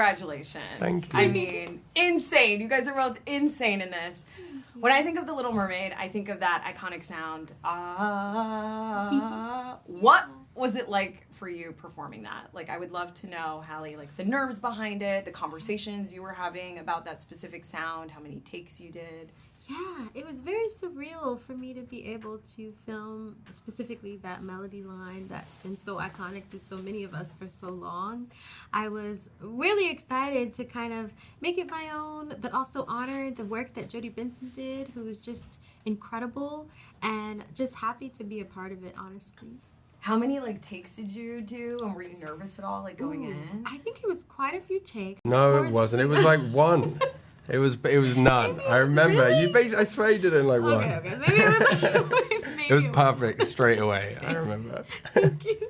congratulations. Thank you. I mean, insane. You guys are both insane in this. When I think of The Little Mermaid, I think of that iconic sound. What was it like for you performing that? Like, I would love to know, Halle, like the nerves behind it, the conversations you were having about that specific sound, how many takes you did. Yeah, it was very surreal for me to be able to film specifically that melody line that's been so iconic to so many of us for so long. I was really excited to kind of make it my own, but also honor the work that Jodie Benson did, who was just incredible, and just happy to be a part of it, honestly. How many like takes did you do, and were you nervous at all, like going in? I think it was quite a few takes. No, it wasn't. It was like one. It was none. I remember. Really? You basically, I swear you did it in like one. Okay. Maybe it was. Maybe It was perfect straight away. I remember. Thank you.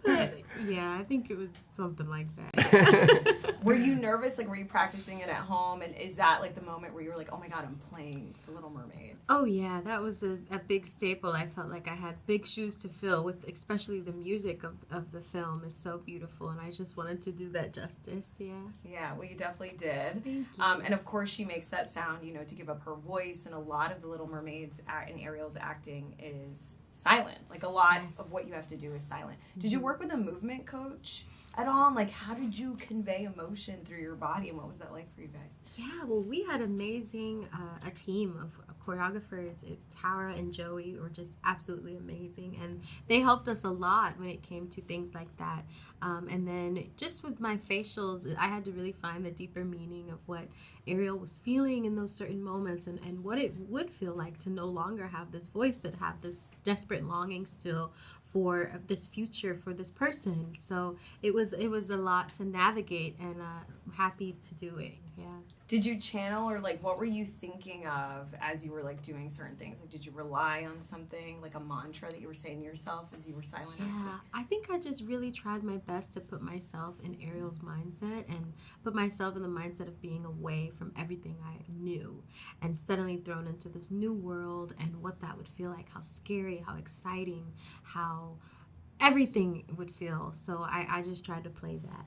But, yeah, I think it was something like that. Were you nervous? Like, were you practicing it at home? And is that like the moment where you were like, oh my God, I'm playing The Little Mermaid? Oh yeah, that was a big staple. I felt like I had big shoes to fill with, especially the music of the film is so beautiful, and I just wanted to do that justice. Yeah. Yeah, well, you definitely did. Thank you. And of course, she makes that sound, you know, to give up her voice. And a lot of the Little Mermaid's and Ariel's acting is silent. Like, a lot of what you have to do is silent. Did you work with a movement coach at all? And like, how did you convey emotion through your body, and what was that like for you guys? Yeah, well, we had amazing a team of choreographers. Tara and Joey were just absolutely amazing, and they helped us a lot when it came to things like that. And then just with my facials, I had to really find the deeper meaning of what Ariel was feeling in those certain moments, and what it would feel like to no longer have this voice, but have this desperate longing still for this future, for this person. So it was a lot to navigate, and I'm happy to do it. Yeah. Did you channel, or like, what were you thinking of as you were like doing certain things? Like, did you rely on something like a mantra that you were saying to yourself as you were silent acting? Yeah, I think I just really tried my best to put myself in Ariel's mindset, and put myself in the mindset of being away from everything I knew, and suddenly thrown into this new world, and what that would feel like, how scary, how exciting, how everything would feel. So I just tried to play that.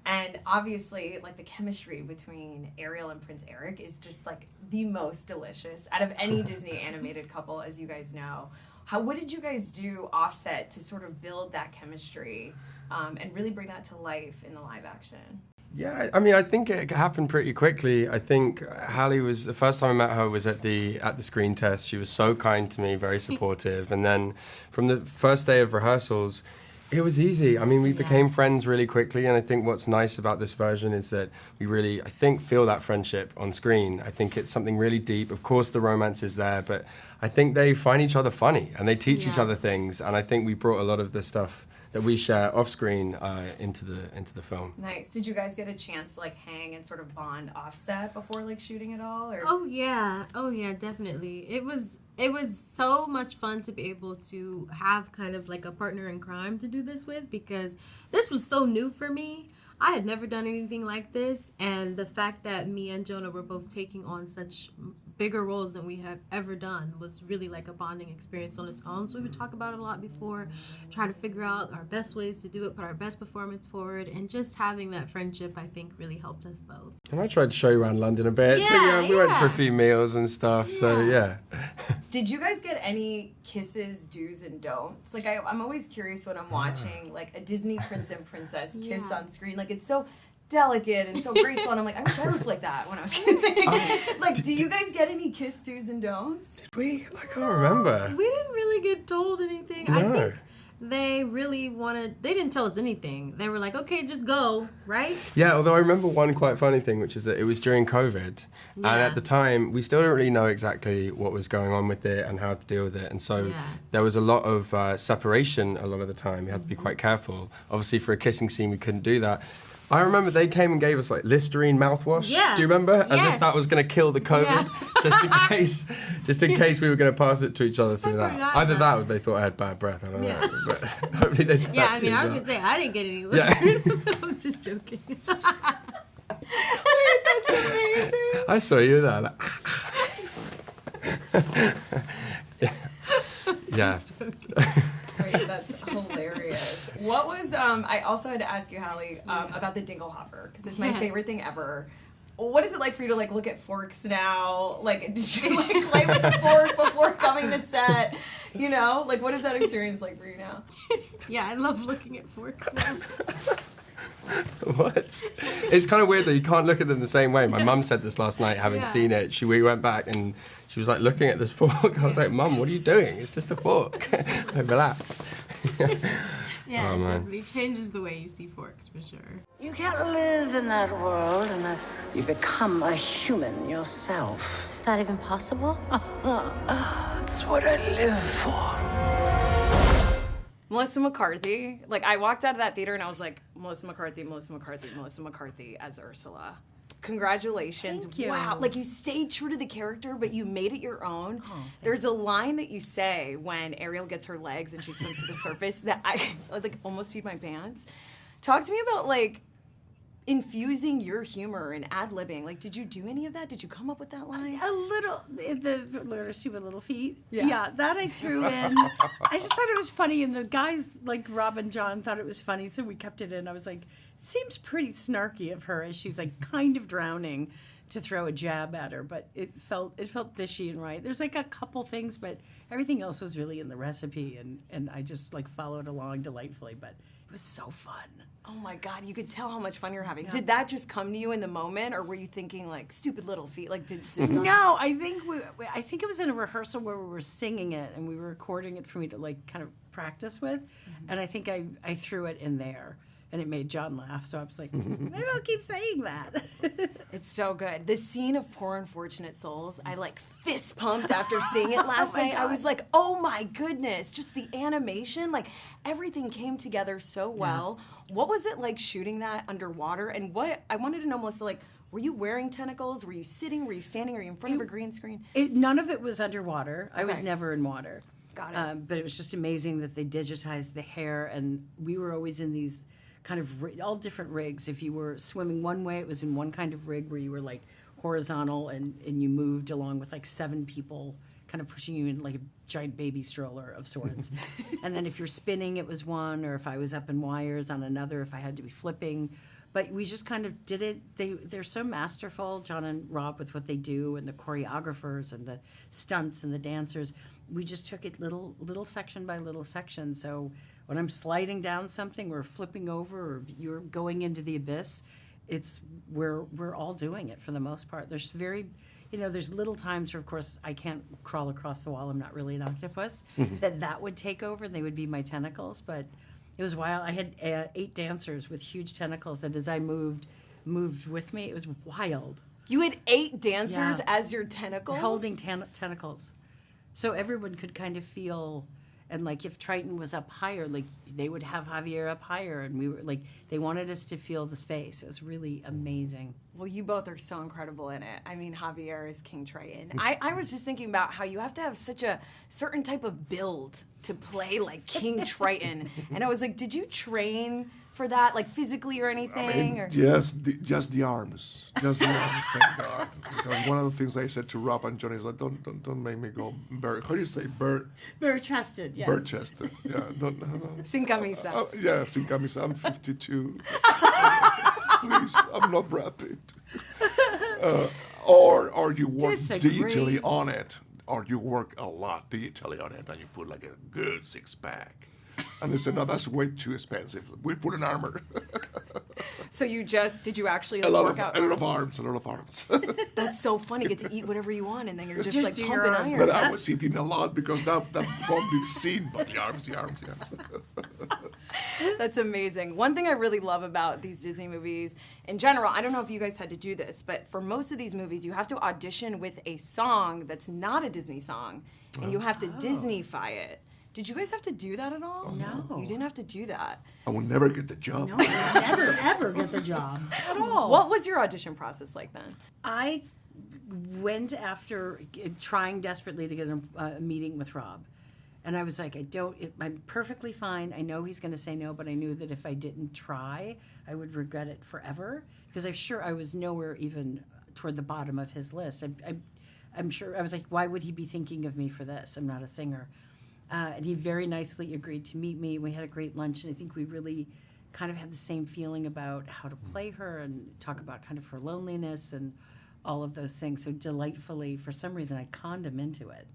And obviously, like, the chemistry between Ariel and Prince Eric is just like the most delicious out of any Disney animated couple, as you guys know. What did you guys do offset to sort of build that chemistry and really bring that to life in the live action? Yeah, I mean, I think it happened pretty quickly. I think Halle was, the first time I met her was at the screen test. She was so kind to me, very supportive. And then from the first day of rehearsals, it was easy. I mean, we became friends really quickly, and I think what's nice about this version is that we really, I think, feel that friendship on screen. I think it's something really deep. Of course, the romance is there, but I think they find each other funny, and they teach each other things, and I think we brought a lot of the stuff that we share off screen into the film. Nice. Did you guys get a chance to like hang and sort of bond offset before like shooting it all? Or? Oh yeah, definitely. It was so much fun to be able to have kind of like a partner in crime to do this with, because this was so new for me. I had never done anything like this, and the fact that me and Jonah were both taking on such bigger roles than we have ever done was really like a bonding experience on its own. So we would talk about it a lot before, try to figure out our best ways to do it, put our best performance forward, and just having that friendship, I think, really helped us both. And I tried to show you around London a bit. We went for a few meals and stuff, so yeah. Did you guys get any kisses, do's, and don'ts? Like, I'm always curious when I'm watching like a Disney prince and princess kiss on screen. Like, it's so delicate and so graceful, and I'm like, I wish I looked like that when I was kissing. Like, do you guys get any kiss, do's, and don'ts? Did we? I can't remember. We didn't really get told anything. No. I think they really they didn't tell us anything. They were like, okay, just go, right? Yeah, although I remember one quite funny thing, which is that it was during COVID. And at the time, we still didn't really know exactly what was going on with it and how to deal with it. And so there was a lot of separation a lot of the time. You had to be quite careful. Obviously, for a kissing scene, we couldn't do that. I remember they came and gave us like Listerine mouthwash. Yeah. Do you remember? As if that was going to kill the COVID, just in case we were going to pass it to each other through that. Either that or they thought I had bad breath. I don't know. But hopefully they did that I mean, I was going to say, I didn't get any Listerine. I'm just joking. Wait, that's amazing. I saw you there. Like, yeah. Great, that's hilarious. What was, I also had to ask you, Halle, about the dingle hopper, because it's my favorite thing ever. What is it like for you to like look at forks now? Like, did you like play with the fork before coming to set? You know, like what is that experience like for you now? Yeah, I love looking at forks now. What? It's kind of weird that you can't look at them the same way. My mum said this last night, having seen it. We went back and she was like looking at this fork. I was like, Mum, what are you doing? It's just a fork. Like, relax. Yeah, it definitely changes the way you see forks, for sure. You can't live in that world unless you become a human yourself. Is that even possible? That's what I live for. Melissa McCarthy. Like, I walked out of that theater and I was like, Melissa McCarthy as Ursula. Congratulations. Thank you. Wow. Like, you stayed true to the character, but you made it your own. There's a line that you say when Ariel gets her legs and she swims to the surface that I like almost peed my pants. Talk to me about, like, infusing your humor and ad-libbing. Like, did you do any of that? Did you come up with that line? A little, the Lord of Stupid Little Feet. Yeah, that I threw in. I just thought it was funny, and the guys, like Rob and John, thought it was funny, so we kept it in. I was like, it seems pretty snarky of her as she's like kind of drowning to throw a jab at her, but it felt dishy and right. There's like a couple things, but everything else was really in the recipe, and I just like followed along delightfully, but it was so fun. Oh my God, you could tell how much fun you're having. Yeah. Did that just come to you in the moment, or were you thinking like stupid little feet? Like, did No, I think it was in a rehearsal where we were singing it and we were recording it for me to like kind of practice with, and I think I threw it in there. And it made John laugh, so I was like, maybe I'll keep saying that. It's so good. The scene of Poor Unfortunate Souls, I like fist pumped after seeing it last night. God. I was like, oh my goodness, just the animation, like everything came together so well. Yeah. What was it like shooting that underwater? And what, I wanted to know, Melissa, like, were you wearing tentacles? Were you sitting? Were you standing? Were you in front of a green screen? None of it was underwater. Okay. I was never in water. Got it. But it was just amazing that they digitized the hair, and we were always in these kind of all different rigs. If you were swimming one way, it was in one kind of rig where you were like horizontal and you moved along with like 7 people kind of pushing you in like a giant baby stroller of sorts. And then if you're spinning, it was one, or if I was up in wires on another, if I had to be flipping. But we just kind of did it. They're so masterful, John and Rob, with what they do, and the choreographers and the stunts and the dancers. We just took it little section by little section. So when I'm sliding down something or flipping over or you're going into the abyss, we're all doing it for the most part. There's there's little times where, of course, I can't crawl across the wall. I'm not really an octopus. That would take over and they would be my tentacles. But it was wild. I had 8 dancers with huge tentacles that as I moved with me. It was wild. You had 8 dancers as your tentacles? Holding tentacles. So everyone could kind of feel, and like if Triton was up higher, like they would have Javier up higher, and we were like, they wanted us to feel the space. It was really amazing. Well, you both are so incredible in it. I mean, Javier is King Triton. I was just thinking about how you have to have such a certain type of build to play like King Triton. And I was like, did you train for that, like physically or anything? Just the arms. Just the arms, thank God. Because one of the things I said to Rob and Johnny is like, don't make me go bird. How do you say bird? Bare-chested, yes. Bare-chested, yeah. Sin camisa. Yeah, sin camisa. I'm 52. Please, I'm not Brad Pitt. Or you work digitally on it, or you work a lot digitally on it, and you put like a good 6-pack. And they said, no, that's way too expensive. We put an armor. So did you actually work out? A lot of arms. That's so funny. You get to eat whatever you want, and then you're just like pumping iron. But I was eating a lot because that won't be seen, but the arms. That's amazing. One thing I really love about these Disney movies, in general, I don't know if you guys had to do this, but for most of these movies, you have to audition with a song that's not a Disney song, and you have to Disney-fy it. Did you guys have to do that at all? No. You didn't have to do that. I will never get the job. No, I never, ever get the job at all. What was your audition process like then? I went after trying desperately to get a meeting with Rob. And I was like, I'm perfectly fine. I know he's going to say no, but I knew that if I didn't try, I would regret it forever. Because I'm sure I was nowhere even toward the bottom of his list. I'm sure, I was like, why would he be thinking of me for this? I'm not a singer. And he very nicely agreed to meet me. We had a great lunch, and I think we really kind of had the same feeling about how to play her and talk about kind of her loneliness and all of those things. So delightfully, for some reason, I conned him into it.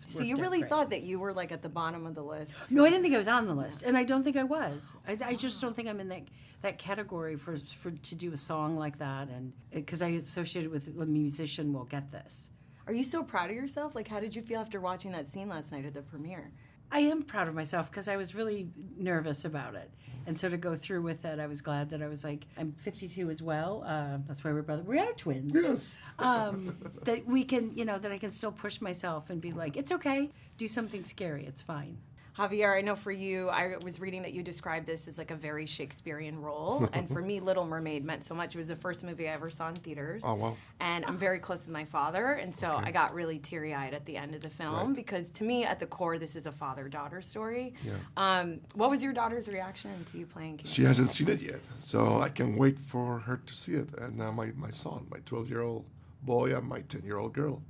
So you really thought that you were like at the bottom of the list? No, I didn't think I was on the list, and I don't think I was. I just don't think I'm in that category for to do a song like that, and because I associated with a musician will get this. Are you so proud of yourself? Like, how did you feel after watching that scene last night at the premiere? I am proud of myself because I was really nervous about it. And so to go through with it, I was glad that I was like, I'm 52 as well. That's why we're brothers. We are twins. Yes. That we can, that I can still push myself and be like, it's okay. Do something scary. It's fine. Javier, I know for you, I was reading that you described this as like a very Shakespearean role. And for me, Little Mermaid meant so much. It was the first movie I ever saw in theaters. Oh, wow. And I'm very close to my father. And so I got really teary-eyed at the end of the film because to me, at the core, this is a father-daughter story. Yeah. What was your daughter's reaction to you playing King? She hasn't seen it yet, so I can wait for her to see it. And my son, my 12-year-old boy and my 10-year-old girl.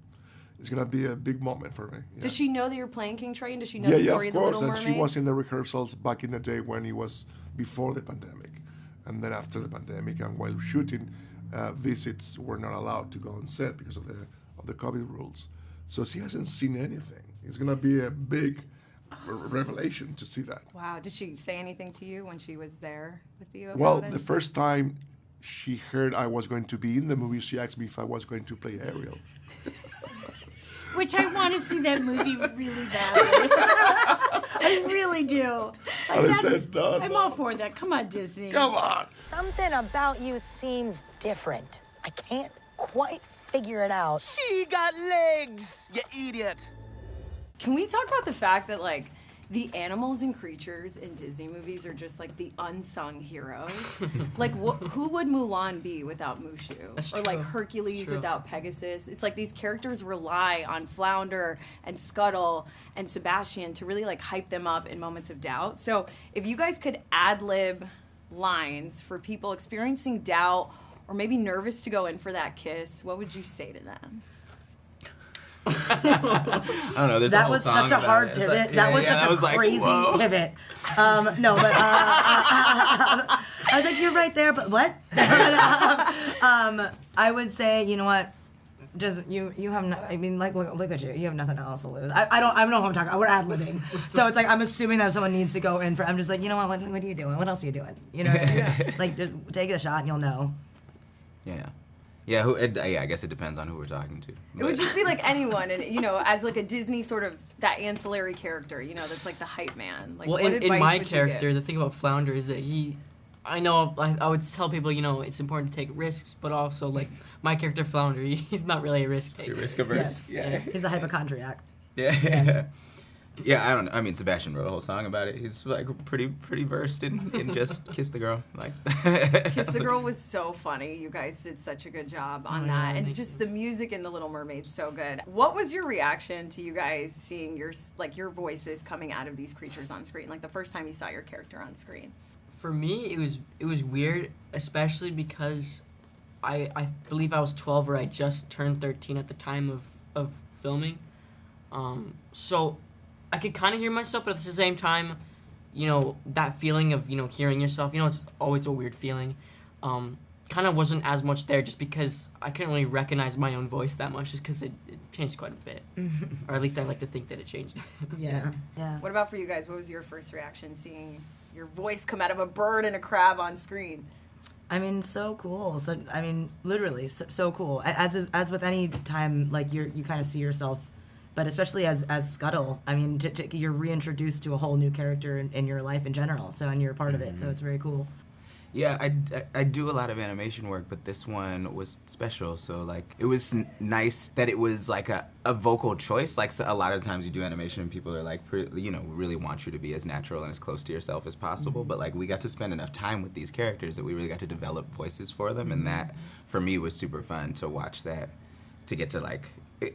It's going to be a big moment for me. Yeah. Does she know that you're playing King Troy? And does she know the story of the Little Mermaid? And she was in the rehearsals back in the day when it was before the pandemic. And then after the pandemic and while shooting, visits were not allowed to go on set because of the COVID rules. So she hasn't seen anything. It's going to be a big revelation to see that. Wow. Did she say anything to you when she was there with you about Well, it? the first time she heard I was going to be in the movie, she asked me if I was going to play Ariel. Which I want to see that movie really badly. I really do. I said, no, I'm all for that. Come on, Disney. Come on. Something about you seems different. I can't quite figure it out. She got legs, you idiot. Can we talk about the fact that, like, the animals and creatures in Disney movies are just, like, the unsung heroes? Like, who would Mulan be without Mushu? That's or, like, true. Hercules That's true. without Pegasus? It's like these characters rely on Flounder and Scuttle and Sebastian to really, like, hype them up in moments of doubt. So if you guys could ad-lib lines for people experiencing doubt or maybe nervous to go in for that kiss, what would you say to them? I don't know. There's a That whole was song such a about hard it. It's pivot. like- That was yeah, such I was a like, crazy whoa. pivot. No, but I was like, you're right there, but what? I would say, you know what? Just you have no, I mean, like look at you. You have nothing else to lose. I don't know what I'm talking about. We're ad-libbing. So it's like I'm assuming that if someone needs to go in for, I'm just like, you know what are you doing? What else are you doing? You know what I mean? Like just take a shot and you'll know. Yeah, I guess it depends on who we're talking to. It would just be like anyone, and as like a Disney sort of that ancillary character, that's like the hype man. Like, Well, what in advice my would you character, give? the thing about Flounder is that I know I would tell people, it's important to take risks, but also like my character Flounder, he's not really a risk taker. You're risk averse. Yes. Yeah. He's a hypochondriac. Yeah. Yes. Yeah, I don't know. I mean, Sebastian wrote a whole song about it. He's like pretty versed in just kiss the girl. Like Kiss the Girl was so funny. You guys did such a good job on yeah, that, and thank just the music in The Little Mermaid's so good. What was your reaction to you guys seeing your voices coming out of these creatures on screen? Like the first time you saw your character on screen. For me, it was weird, especially because I believe I was 12 or I just turned 13 at the time of filming. So I could kind of hear myself, but at the same time, that feeling of, hearing yourself, it's always a weird feeling. Kind of wasn't as much there just because I couldn't really recognize my own voice that much just because it changed quite a bit. Or at least I like to think that it changed. Yeah. What about for you guys? What was your first reaction seeing your voice come out of a bird and a crab on screen? I mean, so cool. So I mean, literally, so cool. As with any time, like you kind of see yourself, but especially as Scuttle. I mean, you're reintroduced to a whole new character in your life in general. So and you're a part of it. So it's very cool. Yeah, I do a lot of animation work, but this one was special. So like, it was nice that it was like a vocal choice. Like so a lot of times you do animation and people are like, really want you to be as natural and as close to yourself as possible. But like we got to spend enough time with these characters that we really got to develop voices for them, and that for me was super fun to watch that. To get to like,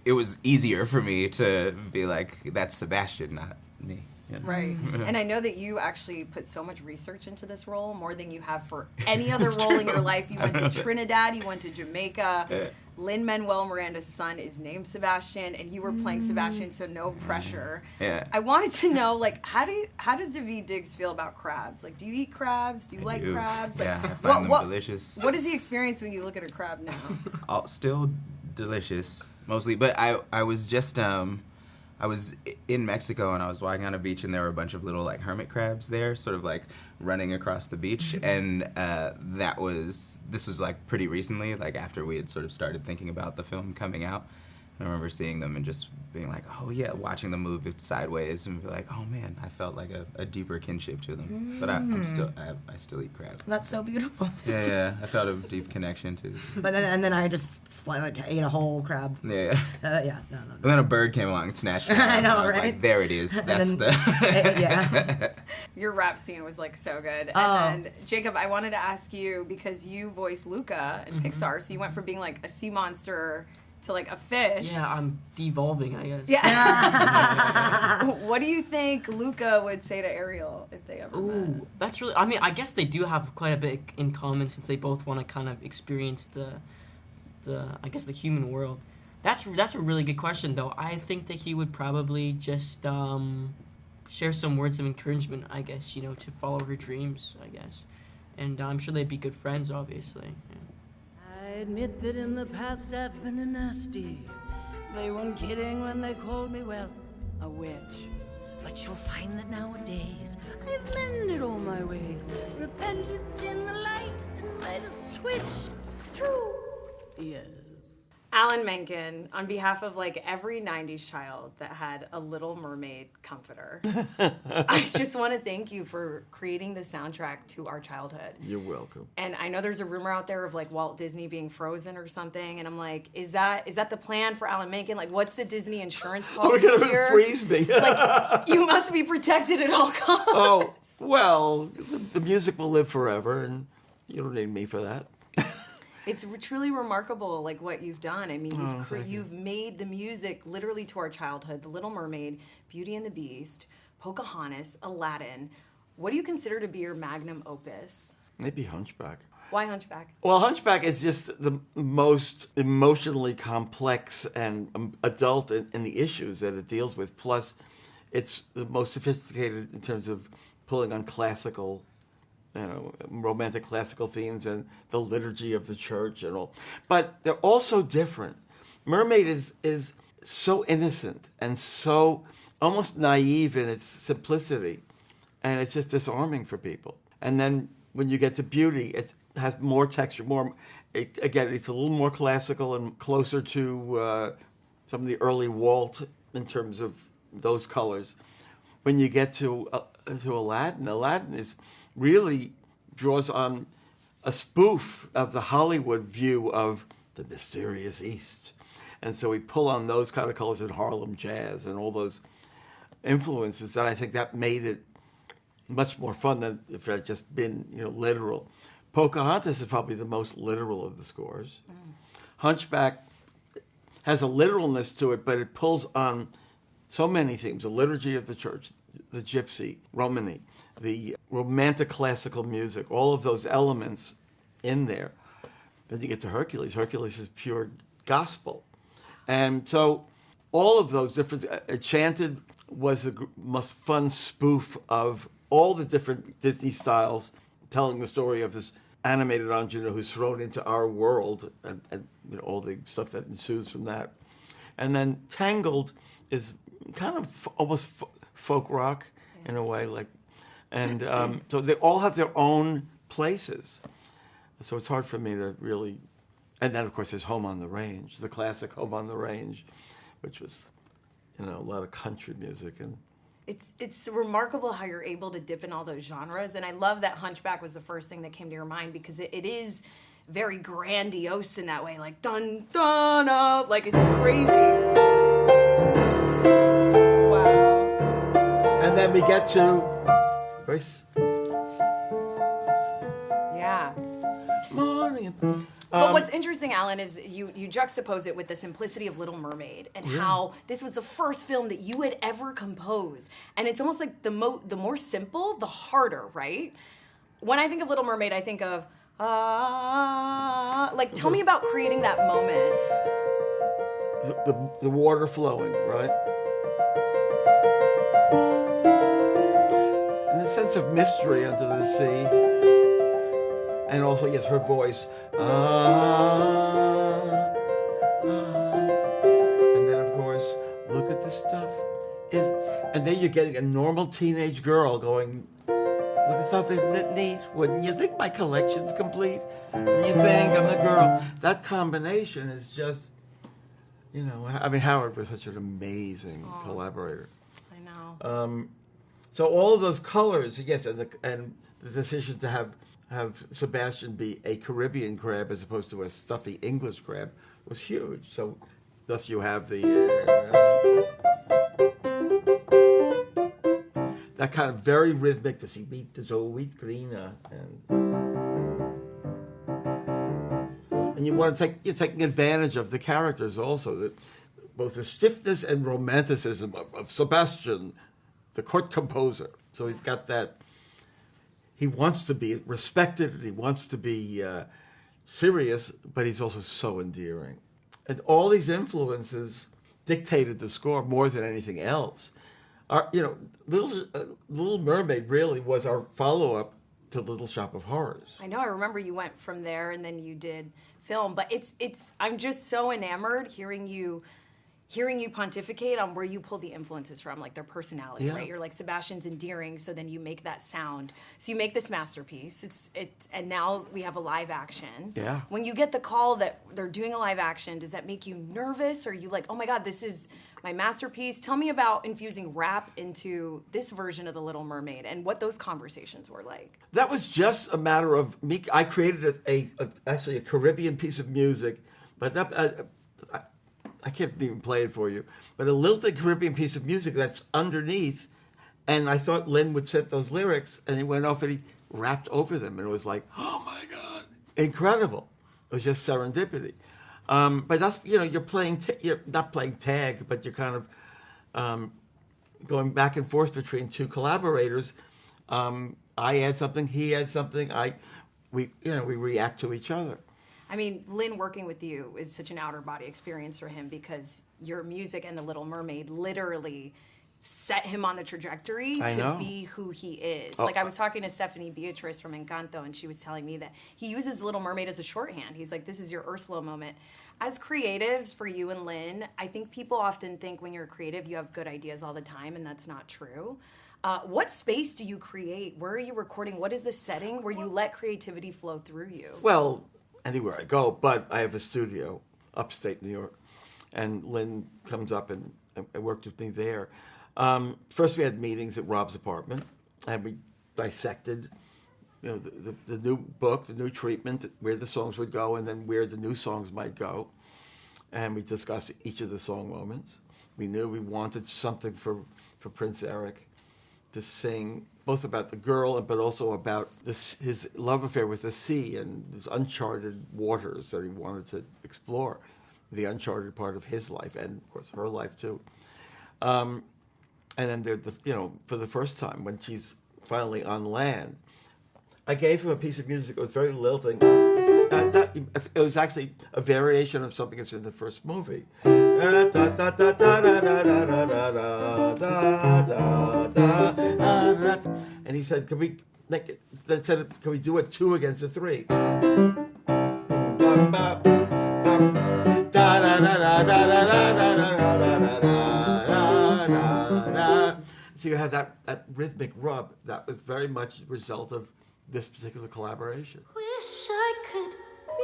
it was easier for me to be like, that's Sebastian, not me. You know? Right. And I know that you actually put so much research into this role, more than you have for any other role in your life. You went to Trinidad, you went to Jamaica. Lin-Manuel Miranda's son is named Sebastian, and you were playing Sebastian, so no pressure. Yeah. I wanted to know, like, how does Daveed Diggs feel about crabs? Like, do you eat crabs? Do you like crabs? Like, Yeah, I find them delicious. What is the experience when you look at a crab now? Still delicious, mostly. But I was just I was in Mexico and I was walking on a beach and there were a bunch of little like hermit crabs there, sort of like running across the beach. And this was like pretty recently, like after we had sort of started thinking about the film coming out. I remember seeing them and just being like, oh yeah, watching them move sideways and be like, oh man, I felt like a deeper kinship to them. But I still eat crabs. That's so beautiful. Yeah, I felt a deep connection to. But then I just ate a whole crab. Yeah. No. And then a bird came along and snatched it. I know, I was right? like, there it is. That's yeah. Your rap scene was like so good. Oh. And then Jacob, I wanted to ask you, because you voiced Luca in Pixar, so you went from being like a sea monster to like a fish. Yeah, I'm devolving, I guess. Yeah. What do you think Luca would say to Ariel if they ever met? Ooh, that's really. I mean, I guess they do have quite a bit in common since they both want to kind of experience the I guess the human world. That's a really good question though. I think that he would probably just share some words of encouragement, I guess, to follow her dreams, I guess, and I'm sure they'd be good friends, obviously. Yeah. I admit that in the past I've been a nasty. They weren't kidding when they called me, well, a witch. But you'll find that nowadays I've mended all my ways. Repentance in the light and made a switch. True. Yes. Alan Menken, on behalf of like every 90s child that had a Little Mermaid comforter, I just want to thank you for creating the soundtrack to our childhood. You're welcome. And I know there's a rumor out there of like Walt Disney being frozen or something, and I'm like, is that the plan for Alan Menken? Like, what's the Disney insurance policy We're gonna here? freeze me. Like, you must be protected at all costs. Oh, well, the music will live forever, and you don't need me for that. It's truly remarkable, like what you've done. I mean, you've made the music literally to our childhood: The Little Mermaid, Beauty and the Beast, Pocahontas, Aladdin. What do you consider to be your magnum opus? Maybe Hunchback. Why Hunchback? Well, Hunchback is just the most emotionally complex and adult in the issues that it deals with. Plus, it's the most sophisticated in terms of pulling on classical, romantic classical themes and the liturgy of the church and all. But they're also different. Mermaid is so innocent and so almost naive in its simplicity, and it's just disarming for people. And then when you get to Beauty, it has more texture, again, it's a little more classical and closer to some of the early Walt in terms of those colors. When you get to Aladdin is really draws on a spoof of the Hollywood view of the mysterious East. And so we pull on those kind of colors in Harlem jazz and all those influences that I think that made it much more fun than if it had just been, literal. Pocahontas is probably the most literal of the scores. Hunchback has a literalness to it, but it pulls on so many themes: the liturgy of the church, the gypsy, Romany, the romantic classical music, all of those elements in there. Then you get to Hercules. Hercules is pure gospel. And so all of those different... Enchanted was a most fun spoof of all the different Disney styles, telling the story of this animated ingenue who's thrown into our world and all the stuff that ensues from that. And then Tangled is kind of almost folk rock in a way, so they all have their own places. So it's hard for me to really, and then of course there's Home on the Range, the classic Home on the Range, which was, a lot of country music. And It's remarkable how you're able to dip in all those genres, and I love that Hunchback was the first thing that came to your mind, because it is very grandiose in that way, like dun dun like it's crazy. And then we get to Grace. Yeah. Morning. But what's interesting, Alan, is you juxtapose it with the simplicity of Little Mermaid and how this was the first film that you had ever composed. And it's almost like the more simple, the harder, right? When I think of Little Mermaid, I think of, like, tell me about creating that moment. The water flowing, right? And the sense of mystery under the sea. And also, yes, her voice. And then, of course, look at this stuff. And then you're getting a normal teenage girl going, look at stuff, isn't it neat? Wouldn't you think my collection's complete? Wouldn't you think I'm the girl? That combination is just, you know, I mean, Howard was such an amazing collaborator. I know. So all of those colors, yes, and the decision to have Sebastian be a Caribbean crab as opposed to a stuffy English crab was huge. So thus you have that kind of very rhythmic, the sea beat the always cleaner, and you want to you're taking advantage of the characters also, that both the stiffness and romanticism of Sebastian, the court composer. So he's got that. He wants to be respected, and he wants to be serious, but he's also so endearing. And all these influences dictated the score more than anything else. Little Mermaid really was our follow-up to Little Shop of Horrors. I know. I remember you went from there, and then you did film. But it's. I'm just so enamored hearing you pontificate on where you pull the influences from, like their personality, right? You're like, Sebastian's endearing, so then you make that sound. So you make this masterpiece. And now we have a live action. Yeah. When you get the call that they're doing a live action, does that make you nervous? Or are you like, oh my God, this is my masterpiece? Tell me about infusing rap into this version of The Little Mermaid and what those conversations were like. That was just a matter of me. I created actually a Caribbean piece of music, but I can't even play it for you, but a lilted Caribbean piece of music that's underneath, and I thought Lynn would set those lyrics, and he went off and he rapped over them, and it was like, oh my God, incredible. It was just serendipity. But that's, you're you're not playing tag, but you're kind of going back and forth between two collaborators. I add something, he adds something, we react to each other. I mean, Lynn working with you is such an outer body experience for him because your music and The Little Mermaid literally set him on the trajectory to be who he is. Like, I was talking to Stephanie Beatrice from Encanto, and she was telling me that he uses Little Mermaid as a shorthand. He's like, this is your Ursula moment. As creatives, for you and Lynn, I think people often think when you're a creative, you have good ideas all the time, and that's not true. What space do you create? Where are you recording? What is the setting where you let creativity flow through you? Well, anywhere I go, but I have a studio upstate New York, and Lynn comes up and worked with me there. First, we had meetings at Rob's apartment, and we dissected, the new book, the new treatment, where the songs would go, and then where the new songs might go. And we discussed each of the song moments. We knew we wanted something for Prince Eric to sing, both about the girl, but also about his love affair with the sea and these uncharted waters that he wanted to explore, the uncharted part of his life, and of course her life too. And then for the first time, when she's finally on land, I gave him a piece of music that was very lilting. It was actually a variation of something that's in the first movie. And he said, can we do a 2 against a 3? So you have that rhythmic rub that was very much the result of this particular collaboration. Wish I could be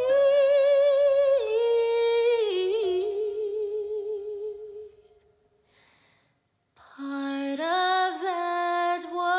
part of that world.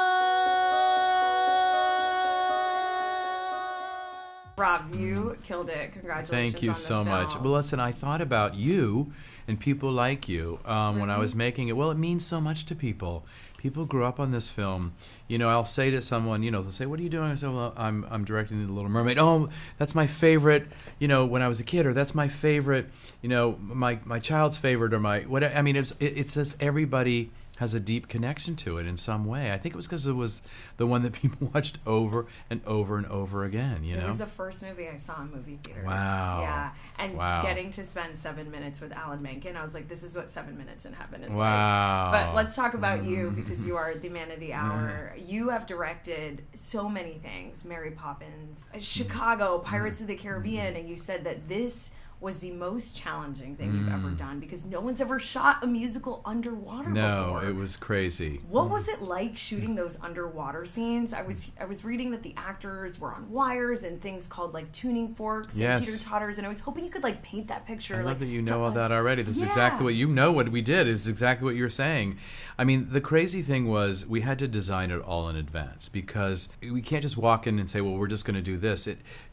Rob, you killed it. Congratulations. Thank you on the so much. film. Well, listen, I thought about you and people like you when I was making it. Well, it means so much to people. people grew up on this film. You know, I'll say to someone, you know, they'll say, "What are you doing?" I say, "Well, I'm directing The Little Mermaid." "Oh, that's my favorite, you know, when I was a kid," or "That's my favorite, you know, my child's favorite," or my what. I mean, it's says everybody has a deep connection to it in some way. I think it was because it was the one that people watched over and over and over again, you know? It was the first movie I saw in movie theaters. Wow. Yeah. And Wow. getting to spend 7 minutes with Alan Menken, I was like, this is what 7 minutes in heaven is Wow. like. But let's talk about you, because you are the man of the hour. You have directed so many things. Mary Poppins, Chicago, Pirates of the Caribbean, and you said that this was the most challenging thing you've ever done, because no one's ever shot a musical underwater before. No, it was crazy. What was it like shooting those underwater scenes? I was reading that the actors were on wires and things called like tuning forks and Yes. teeter-totters, and I was hoping you could like paint that picture. I like, love that you to know all us. that already. This is Yeah. exactly what you know. What we did is exactly what you're saying. I mean, the crazy thing was we had to design it all in advance, because we can't just walk in and say, well, we're just going to do this.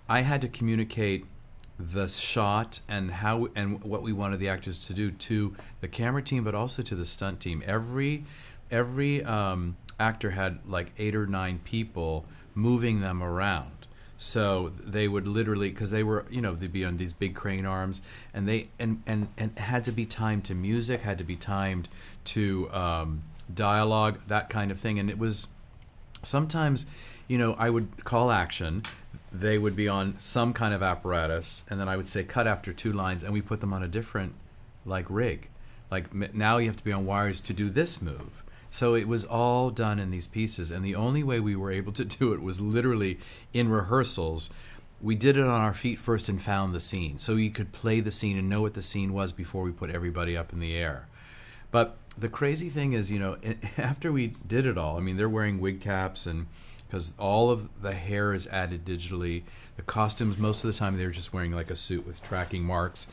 I had to communicate the shot and how and what we wanted the actors to do to the camera team, but also to the stunt team. Every actor had like 8 or 9 people moving them around. So they would literally, because they were, you know, they'd be on these big crane arms, and they and had to be timed to music, had to be timed to dialogue, that kind of thing. And it was sometimes, you know, I would call action. They would be on some kind of apparatus, and then I would say cut after 2 lines, and we put them on a different like rig. Like now you have to be on wires to do this move. So it was all done in these pieces, and the only way we were able to do it was literally in rehearsals. We did it on our feet first and found the scene, so you could play the scene and know what the scene was before we put everybody up in the air. But the crazy thing is, you know, after we did it all, I mean, they're wearing wig caps, and because all of the hair is added digitally. The costumes, most of the time, they're just wearing like a suit with tracking marks.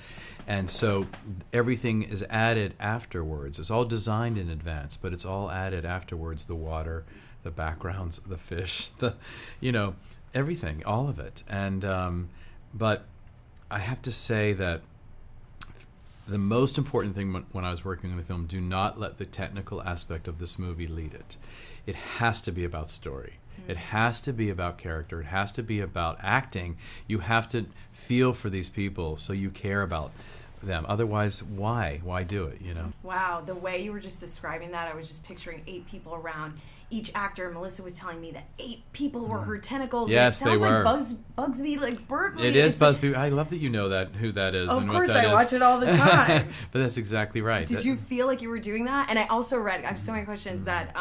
And so everything is added afterwards. It's all designed in advance, but it's all added afterwards. The water, the backgrounds, the fish, you know, everything, all of it. And but I have to say that the most important thing when I was working on the film, do not let the technical aspect of this movie lead it. It has to be about story. It has to be about character. It has to be about acting. You have to feel for these people so you care about them. Otherwise, why? Why do it, you know? Wow, the way you were just describing that, I was just picturing 8 people around each actor. Melissa was telling me that 8 people were her tentacles. Yes, and it sounds they were. like Bugsby, like Berkeley. It is It's like- Bugsby. I love that you know who that is. Of and course, what that I is. watch it all the time. But that's exactly right. Did you feel like you were doing that? And I also read, I have so many questions, that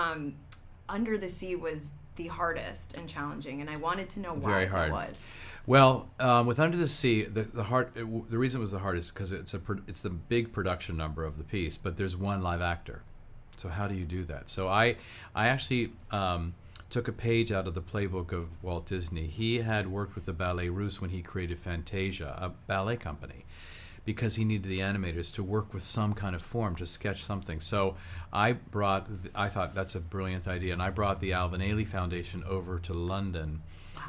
Under the Sea was the hardest and challenging, and I wanted to know why Very hard. that was. Well, with Under the Sea, the reason it was the hardest because it's the big production number of the piece, but there's one live actor. So how do you do that? So I actually took a page out of the playbook of Walt Disney. He had worked with the Ballet Russe when he created Fantasia, a ballet company, because he needed the animators to work with some kind of form to sketch something. So I thought that's a brilliant idea, and I brought the Alvin Ailey Foundation over to London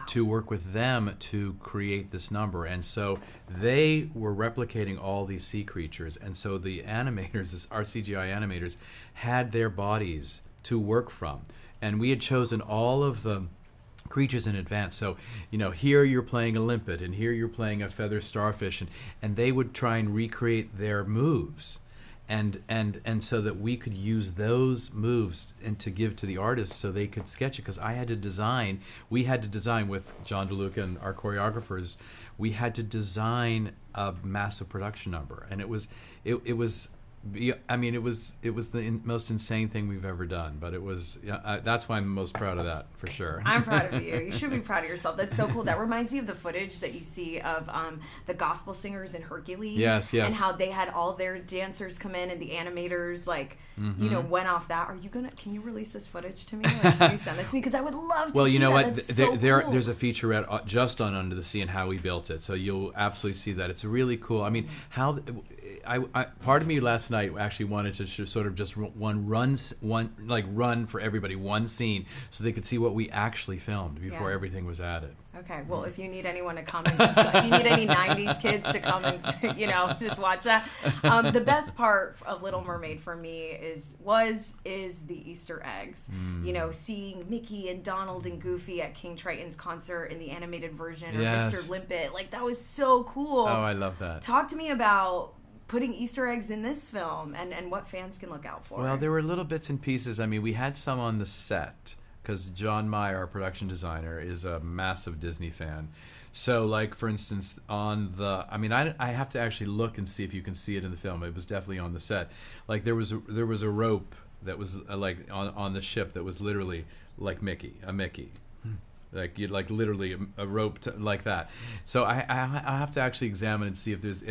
to work with them to create this number. And so they were replicating all these sea creatures, and so the animators, our CGI animators, had their bodies to work from. And we had chosen all of the creatures in advance. So, you know, here you're playing a limpet, and here you're playing a feather starfish, and they would try and recreate their moves. And so that we could use those moves and to give to the artists so they could sketch it. Because we had to design with John DeLuca and our choreographers, we had to design a massive production number. And it was the most insane thing we've ever done, but it was. That's why I'm most proud of that, for sure. I'm proud of you. You should be proud of yourself. That's so cool. That reminds me of the footage that you see of the gospel singers in Hercules. Yes. And how they had all their dancers come in, and the animators, went off that. Can you release this footage to me? Like, can you send this to me? Because I would love to see that. Well, you know what? That's so cool. There's a featurette just on Under the Sea and how we built it, so you'll absolutely see that. It's really cool. I mean, part of me last night actually wanted to sort of just run for everybody one scene so they could see what we actually filmed before everything was added. Okay, well, if you need anyone to come and if you need any 90s kids to come and, just watch that. The best part of Little Mermaid for me is the Easter eggs. Seeing Mickey and Donald and Goofy at King Triton's concert in the animated version, or Mr. Limpet. Like, that was so cool. Oh, I love that. Talk to me about putting Easter eggs in this film and what fans can look out for. Well, there were little bits and pieces. I mean, we had some on the set, because John Meyer, our production designer, is a massive Disney fan. So, like, for instance, I have to actually look and see if you can see it in the film. It was definitely on the set. Like, there was a rope that was like on the ship that was literally like a Mickey. Like literally a rope like that. So I have to actually examine and see if there's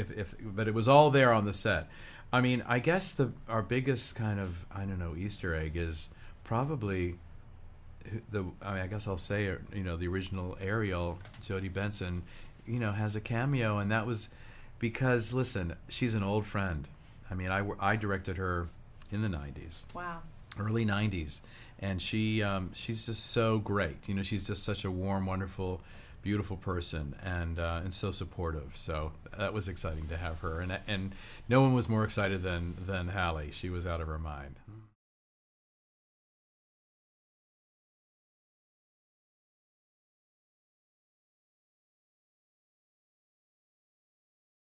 but it was all there on the set. I mean, I guess our biggest kind of Easter egg is probably I guess I'll say the original Ariel, Jodie Benson, has a cameo, and that was because, listen, she's an old friend. I mean, I directed her in the 90s. Wow. Early 90s, and she's just so great. She's just such a warm, wonderful, beautiful person, and so supportive. So that was exciting to have her, and no one was more excited than Halle. She was out of her mind.